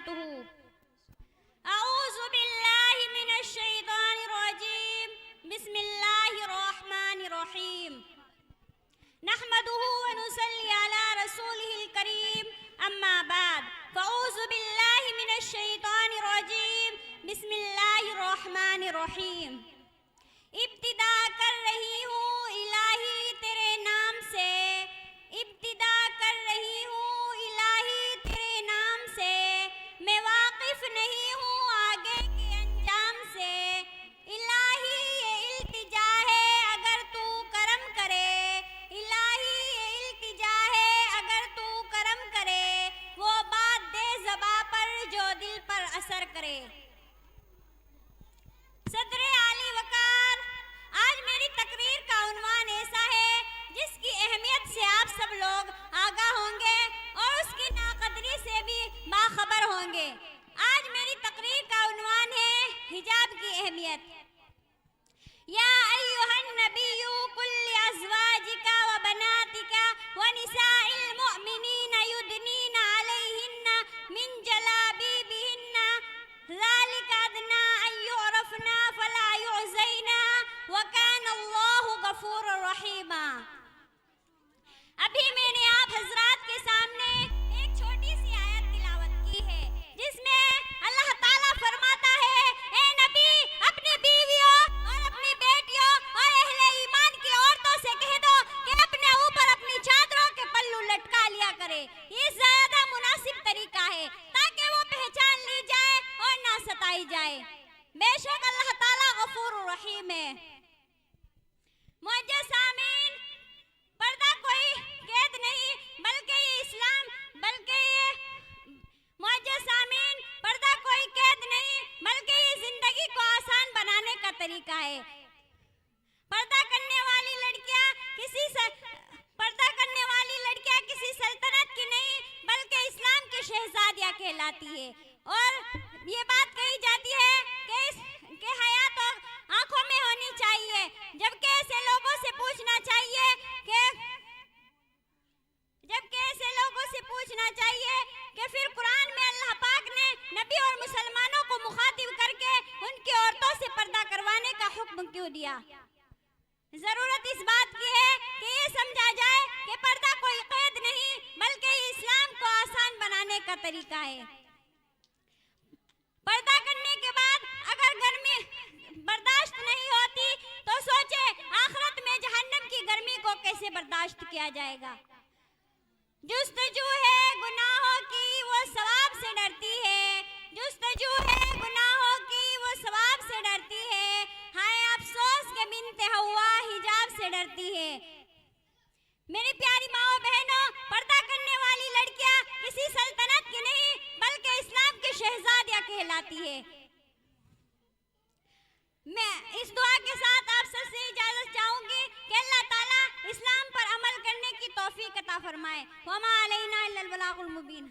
बरकातुहू। अऊज़ु बिल्लाहि मिनश शैतानिर रजीम। बिस्मिल्लाहिर रहमानिर रहीम। नहमदुहू व नुसल्ली अला रसूलिहिल करीम। अम्मा बाद फ़अऊज़ु बिल्लाहि मिनश शैतानिर रजीम। बिस्मिल्लाहिर रहमानिर रहीम। इब्तिदा कर रही हूँ इलाही तेरे नाम से, इब्तिदा कर रही हूँ इलाही तेरे नाम से। मैं वाकिफ नहीं हूँ आगे के अंजाम से। इलाही ये इल्तिजा है अगर तू करम करे, इलाही ये इल्तिजा है अगर तू करम करे। वो बात दे ज़बां पर जो दिल पर असर करे। सदरे आली वकार, आज मेरी तकरीर का उन्वान ऐसा है जिसकी अहमियत से आप सब लोग आगाह होंगे और उसकी नाकदरी से भी बाखबर होंगे। आज मेरी तकरीर का उन्वान है हिजाब की अहमियत। या अय्युहन नबिय्यु कुल लिअज़वाजिका व बनातिका व निसाइल मुअमिनीना युदनीना अलैहिन्ना मिन जलाबीबिहिन्ना ज़ालिका अदना अन युअरफ़ना फला युज़ैना व काना अल्लाहु गफ़ूरुर रहीमा। अभी मैंने आप हजरात के सामने एक छोटी सी आयत तिलावत की है जिसमें अल्लाह ताला फरमाता है, ए नबी अपनी बीवियों और अपनी बेटियों और अहले ईमान की औरतों से कह दो कि अपने ऊपर अपनी चादरों के पल्लू लटका लिया करे। ये ज्यादा मुनासिब तरीका है ताकि वो पहचान ली जाए और ना सताई जाए। बेशक अल्लाह ताला गफूरुर रहीम है। मुअज़्ज़ज़ सामीन, पर्दा कोई कैद नहीं बल्कि ये इस्लाम, बल्कि ये मुअज़्ज़ज़ सामीन, पर्दा कोई कैद नहीं बल्कि ये जिंदगी को आसान बनाने का तरीका है। पर्दा करने वाली लड़कियां किसी सल्तनत की नहीं बल्कि इस्लाम की शहजादियां कहलाती है। और ये बात कही जाती है कि हया तो आंखों में होनी चाहिए, जबकि ऐसे लोगों से पूछना चाहिए कि फिर कुरान में अल्लाह पाक ने नबी और मुसलमानों को मुखातिब करके उनकी औरतों से पर्दा करवाने का हुक्म क्यों दिया। जरूरत इस बात की है कि ये समझा जाए कि पर्दा कोई कैद नहीं बल्कि इस्लाम को आसान बनाने का तरीका है। पर्दा करने के बाद अगर गर्मी बर्दाश्त नहीं होती तो सोचे आखिरत में जहन्नम की गर्मी को कैसे बर्दाश्त किया जाएगा। जुस्तजू है गुनाहों की वो सवाब से डरती है, जुस्तजू है गुनाहों की वो सवाब से डरती है। हाय अफसोस के बिन्ते हवा हिजाब से डरती है। मेरी प्यारी माओ बहनों, पर्दा करने वाली लड़कियां किसी सल्तनत की नहीं बल्कि इस्लाम की शहजादियां कहलाती है। मैं इस दुआ के साथ आप सबसे इजाजत चाहूंगी कि अल्लाह ताला इस्लाम पर अमल करने की तौफीक अता फरमाए। वमा अलैना इल्लल बलागुल मुबीन।